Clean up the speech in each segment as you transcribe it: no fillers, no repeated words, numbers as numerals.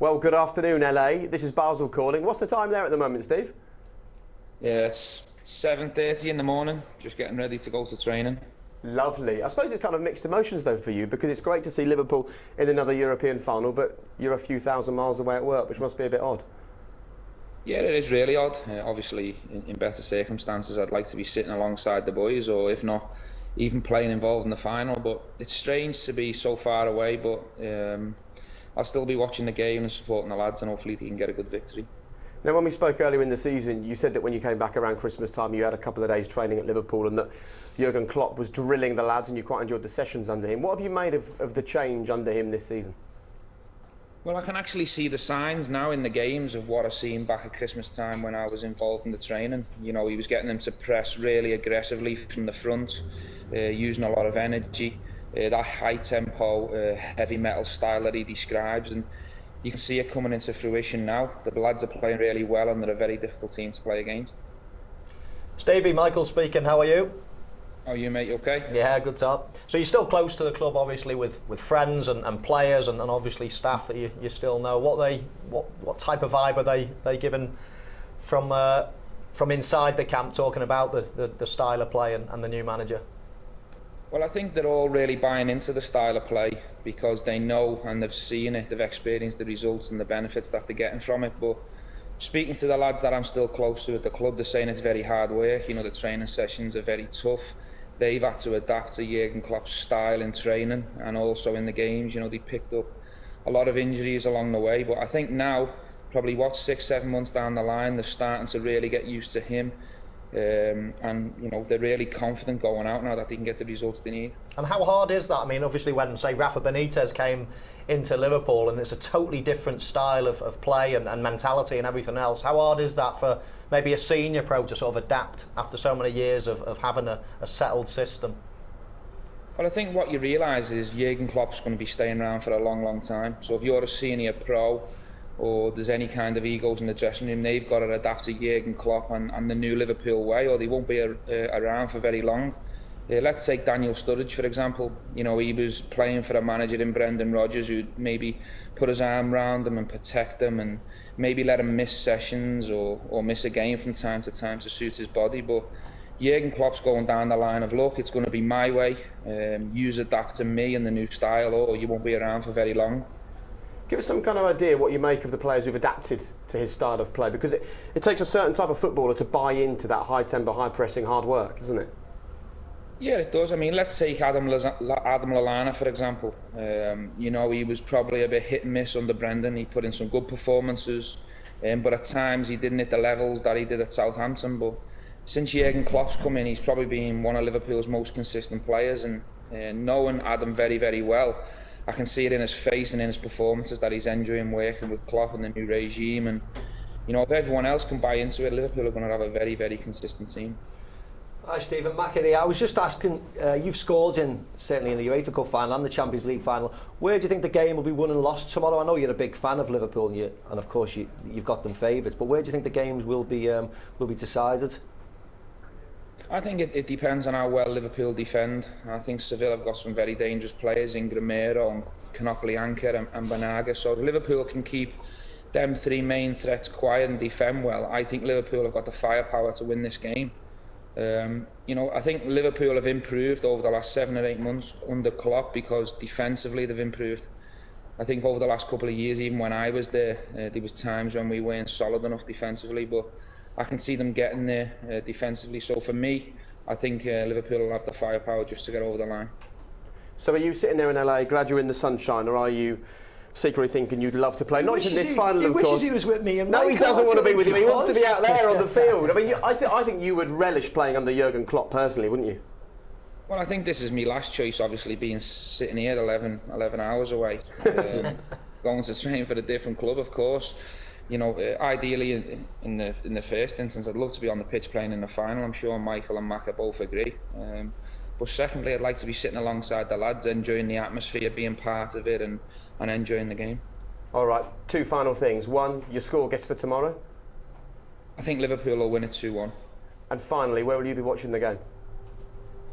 Well, good afternoon, LA. This is Basel calling. What's the time there at the moment, Steve? Yeah, it's 7:30 in the morning, just getting ready to go to training. Lovely. I suppose it's kind of mixed emotions, though, for you, because it's great to see Liverpool in another European final, but you're a few thousand miles away at work, which must be a bit odd. Yeah, it is really odd. Obviously, in better circumstances, I'd like to be sitting alongside the boys, or if not, even playing involved in the final. But it's strange to be so far away, but I'll still be watching the game and supporting the lads, and hopefully they can get a good victory. Now, when we spoke earlier in the season, you said that when you came back around Christmas time, you had a couple of days training at Liverpool and that Jurgen Klopp was drilling the lads and you quite enjoyed the sessions under him. What have you made of the change under him this season? Well, I can actually see the signs now in the games of what I seen back at Christmas time when I was involved in the training. You know, he was getting them to press really aggressively from the front, using a lot of energy, that high tempo, heavy metal style that he describes, and you can see it coming into fruition now. The lads are playing really well and they're a very difficult team to play against. Stevie, Michael speaking, how are you? How are you, mate? You okay? Yeah, good top. So you're still close to the club, obviously, with friends and players and obviously staff that you still know. What type of vibe are they giving from inside the camp, talking about the style of play and the new manager? Well, I think they're all really buying into the style of play because they know and they've seen it, they've experienced the results and the benefits that they're getting from it. But speaking to the lads that I'm still close to at the club, they're saying it's very hard work. You know, the training sessions are very tough. They've had to adapt to Jurgen Klopp's style in training and also in the games. You know, they picked up a lot of injuries along the way. But I think now, probably 6-7 months down the line, they're starting to really get used to him. And you know, they're really confident going out now that they can get the results they need. And how hard is that? I mean, obviously when, say, Rafa Benitez came into Liverpool and it's a totally different style of play and mentality and everything else, how hard is that for maybe a senior pro to sort of adapt after so many years of having a settled system? Well, I think what you realise is Jurgen Klopp's going to be staying around for a long, long time. So if you're a senior pro, or there's any kind of egos in the dressing room, they've got to adapt to Jurgen Klopp and the new Liverpool way, or they won't be around for very long. Let's take Daniel Sturridge, for example. You know, he was playing for a manager in Brendan Rodgers who maybe put his arm around him and protect him and maybe let him miss sessions or miss a game from time to time to suit his body. But Jurgen Klopp's going down the line of, look, it's going to be my way, you adapt to me and the new style, or you won't be around for very long. Give us some kind of idea what you make of the players who've adapted to his style of play, because it takes a certain type of footballer to buy into that high tempo, high pressing, hard work, isn't it? Yeah, it does. I mean, let's take Adam Lallana, for example. You know, he was probably a bit hit and miss under Brendan. He put in some good performances, but at times he didn't hit the levels that he did at Southampton. But since Jurgen Klopp's come in, he's probably been one of Liverpool's most consistent players, and knowing Adam very, very well, I can see it in his face and in his performances that he's enjoying working with Klopp and the new regime. And you know, if everyone else can buy into it, Liverpool are going to have a very, very consistent team. Hi Stephen, Mac here. I was just asking, you've scored certainly in the UEFA Cup final and the Champions League final. Where do you think the game will be won and lost tomorrow? I know you're a big fan of Liverpool and of course you've got them favourites, but where do you think the games will be decided? I think it depends on how well Liverpool defend. I think Sevilla have got some very dangerous players in Gramero and Canopoli Anker and Banaga. So if Liverpool can keep them three main threats quiet and defend well, I think Liverpool have got the firepower to win this game. You know, I think Liverpool have improved over the last 7 or 8 months under Klopp because defensively they've improved. I think over the last couple of years, even when I was there, there was times when we weren't solid enough defensively, but I can see them getting there defensively. So for me, I think Liverpool will have the firepower just to get over the line. So are you sitting there in LA, glad you're in the sunshine, or are you secretly thinking you'd love to play? Not just in this final, of course. He wishes he was with me. And no, he doesn't want to be with you. He wants to be out there on the field. I mean, I think you would relish playing under Jurgen Klopp personally, wouldn't you? Well, I think this is my last choice, obviously, being sitting here 11 hours away, going to train for a different club, of course. You know, ideally in the first instance, I'd love to be on the pitch playing in the final. I'm sure Michael and Mac both agree. But secondly, I'd like to be sitting alongside the lads, enjoying the atmosphere, being part of it, and enjoying the game. All right, 2 final things. 1, your score guess for tomorrow? I think Liverpool will win it 2-1. And finally, where will you be watching the game?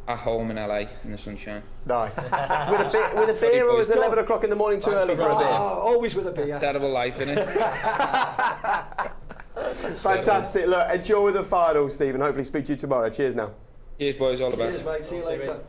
at home in LA in the sunshine. Nice. with a beer, or is 11 o'clock in the morning too early for a beer? Always with a beer. Terrible life, innit? Fantastic. Look, enjoy the final, Stephen. Hopefully speak to you tomorrow. Cheers now. Cheers, boys. All the best. Cheers, mate. See you later.